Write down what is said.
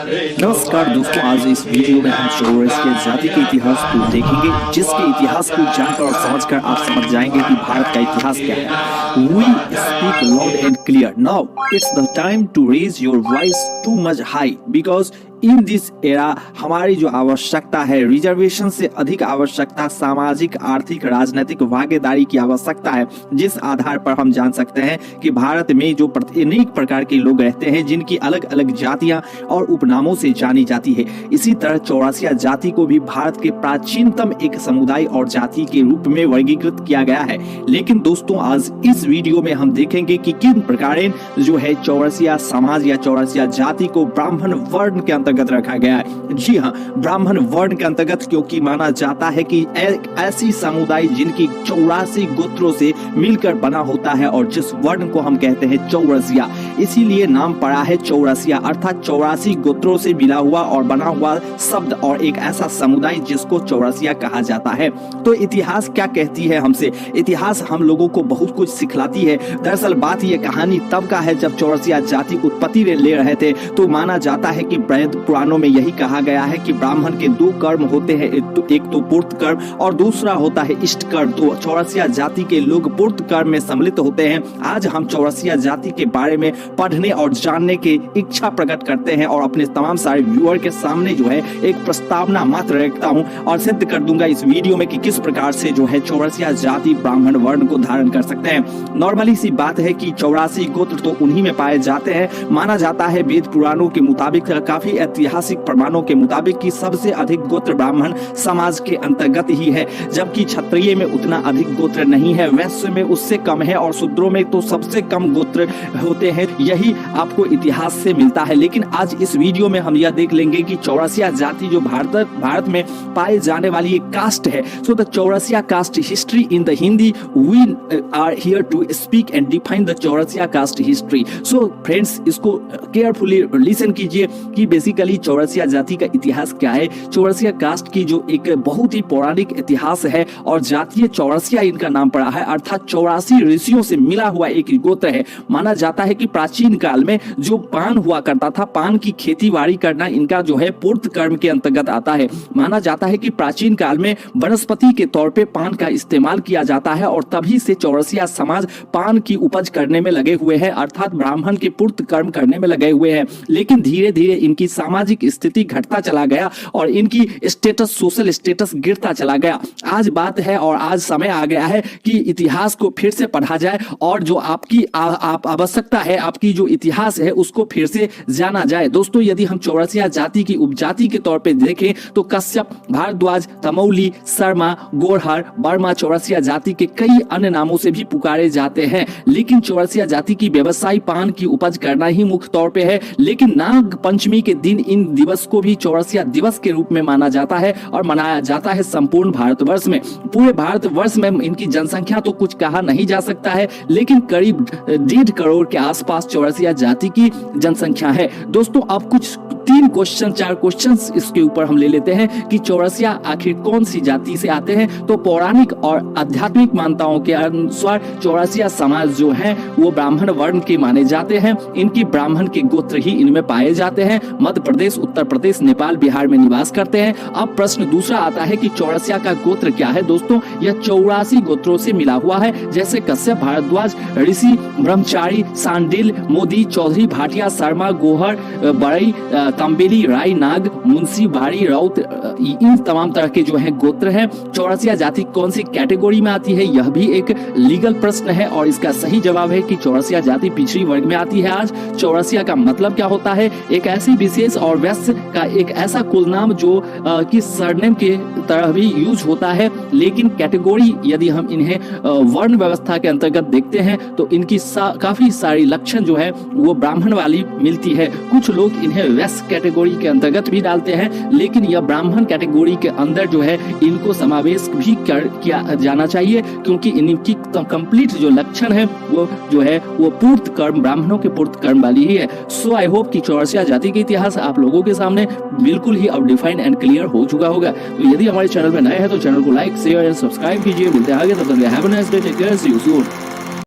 नमस्कार दोस्तों, आज इस वीडियो में हम चौरसिया जाति के इतिहास को देखेंगे, जिसके इतिहास को जानकर और समझकर आप समझ जाएंगे कि भारत का इतिहास क्या है। We speak loud and clear. Now it's the time to raise your voice too much high because in this era हमारी जो आवश्यकता है, रिजर्वेशन से अधिक आवश्यकता सामाजिक, आर्थिक, राजनीतिक भागीदारी की आवश्यकता है, जिस आधार पर हम जान सकते हैं कि भारत में जो अनेक प्रकार के लोग रहते हैं जिनकी अलग अलग जातियां और उपनामों से जानी जाती है। इसी तरह चौरसिया जाति को भी भारत के प्राचीनतम एक समुदाय और जाति के रूप में वर्गीकृत किया गया है। लेकिन दोस्तों, आज इस वीडियो में हम देखेंगे कि किन प्रकार जो है चौरसिया समाज या चौरसिया जाति को ब्राह्मण वर्ण के अंतर्गत रखा गया है। जी हाँ, ब्राह्मण वर्ण के अंतर्गत, क्योंकि माना जाता है कि ऐसी समुदाय जिनकी 84 गोत्रों से मिलकर बना होता है और जिस वर्ण को हम कहते हैं चौरसिया, इसीलिए नाम पड़ा है चौरसिया, अर्थात 84 गोत्रों से मिला हुआ और बना हुआ शब्द और एक ऐसा समुदाय जिसको चौरसिया कहा जाता है। तो इतिहास क्या कहती है हमसे? इतिहास हम लोगों को बहुत कुछ सिखलाती है। दरअसल बात ये कहानी तब का है जब चौरसिया जाति उत्पत्ति ले रहे थे। तो माना जाता है कि पुराणों में यही कहा गया है कि ब्राह्मण के दो कर्म होते हैं, एक तो पूर्त कर्म और दूसरा होता है इष्ट कर्म। तो चौरसिया जाति के लोग पूर्त कर्म में सम्मिलित होते हैं। आज हम चौरसिया जाति के बारे में पढ़ने और जानने की इच्छा प्रकट करते हैं और अपने तमाम सारे व्यूअर के सामने जो है एक प्रस्तावना मात्र रखता हूं और सिद्ध कर दूंगा इस वीडियो में कि किस प्रकार से जो है चौरसिया जाति ब्राह्मण वर्ण को धारण कर सकते हैं। नॉर्मली सी बात है कि 84 गोत्र तो उन्हीं में पाए जाते हैं। माना जाता है वेद पुराणों के मुताबिक, काफी ऐतिहासिक प्रमाणों के मुताबिक कि सबसे अधिक गोत्र ब्राह्मण समाज के अंतर्गत ही है, जबकि क्षत्रिय में उतना अधिक गोत्र नहीं है, वैश्य में उससे कम है और शूद्रों में तो सबसे कम गोत्र होते हैं। यही आपको इतिहास से मिलता है। लेकिन आज इस वीडियो में हम यह देख लेंगे कि चौरसिया जाति जो भारत में पाए जाने वाली एक कास्ट है। So the Chaurasia caste history in the Hindi, we are here to speak and define the Chaurasia caste history. So friends, इसको केयरफुली लिसन कीजिए कि बेसिकली चौरसिया जाति का इतिहास क्या है। चौरसिया कास्ट की जो एक बहुत ही पौराणिक इतिहास है और जातीय चौरसिया इनका नाम पड़ा है, अर्थात 84 ऋषियों से मिला हुआ एक गोत्र है। माना जाता है कि प्राचीन काल में जो पान हुआ करता था, पान की खेती बाड़ी करना इनका जो है पूर्त कर्म के अंतर्गत आता है। माना जाता है कि प्राचीन काल में वनस्पति के तौर पे पान का इस्तेमाल किया जाता है और तभी से चौरसिया समाज पान की उपज करने में लगे हुए हैं, अर्थात ब्राह्मण के पूर्त कर्म करने में लगे हुए हैं। लेकिन धीरे धीरे इनकी सामाजिक स्थिति घटता चला गया और इनकी स्टेटस, सोशल स्टेटस गिरता चला गया। आज बात है और आज समय आ गया है कि इतिहास को फिर से पढ़ा जाए और जो आपकी आवश्यकता है, आपकी जो इतिहास है उसको फिर से जाना जाए। दोस्तों, यदि हम चौरसिया जाति की उपजाति के तौर पे देखें तो कश्यप, भारद्वाज, तमौली, शर्मा, गोरहर, वर्मा चौरसिया जाति के कई अन्य नामों से भी पुकारे जाते हैं। लेकिन चौरसिया जाति की व्यवसाय पान की उपज करना ही मुख्य तौर पे है। लेकिन नाग पंचमी के दिन इन दिवस को भी चौरसिया दिवस के रूप में माना जाता है और मनाया जाता है संपूर्ण भारतवर्ष में। पूरे भारतवर्ष में इनकी जनसंख्या तो कुछ कहा नहीं जा सकता है, लेकिन करीब 1.5 करोड़ के आसपास चौरसिया जाति की जनसंख्या है। दोस्तों, अब कुछ 4 क्वेश्चन इसके ऊपर हम ले लेते हैं कि चौरसिया आखिर कौन सी जाति से आते हैं। तो पौराणिक और आध्यात्मिक मान्यताओं के अनुसार चौरसिया समाज जो है वो ब्राह्मण वर्ण के माने जाते हैं। इनकी ब्राह्मण के गोत्र ही इनमें पाए जाते हैं। मध्य प्रदेश, उत्तर प्रदेश, नेपाल, बिहार में निवास करते हैं। अब प्रश्न दूसरा आता है कि चौरसिया का गोत्र क्या है। दोस्तों, यह 84 गोत्रों से मिला हुआ है, जैसे कश्यप, भारद्वाज, ऋषि, ब्रह्मचारी, सांडिल, मोदी, चौधरी, भाटिया, शर्मा, गोहर, बड़ई, तंबेली, राय, नाग, मुंशी, भारी, राउत, इन तमाम तरह के जो है गोत्र हैं। चौरसिया जाति कौन सी कैटेगरी में आती है, यह भी एक लीगल प्रश्न है और इसका सही जवाब है कि चौरसिया जाति पिछड़ी वर्ग में आती है। आज चौरसिया का मतलब क्या होता है? एक ऐसी विशेष और वैश्य का एक ऐसा कुल नाम जो कि सरनेम के तरह भी यूज होता है। लेकिन कैटेगरी यदि हम इन्हें वर्ण व्यवस्था के अंतर्गत देखते हैं तो इनकी काफी सारी लक्षण जो है वो ब्राह्मण वाली मिलती है। कुछ लोग इन्हें वैश्य कैटेगरी के अंतर्गत भी डालते हैं, लेकिन यह ब्राह्मण कैटेगरी के अंदर जो है इनको समावेश भी किया जाना चाहिए, क्योंकि इनकी कंप्लीट जो लक्षण है वो जो है वो पूर्त कर्म, ब्राह्मणों के पूर्त कर्म वाली ही है। सो आई होप कि चौरसिया जाति का इतिहास आप लोगों के सामने बिल्कुल ही अब डिफाइन एंड क्लियर हो चुका होगा। तो यदि हमारे चैनल में नए हैं तो चैनल को लाइक, शेयर एंड सब्सक्राइब कीजिए। मिलते हैं आगे, तब तक have a nice day, take care, see you soon.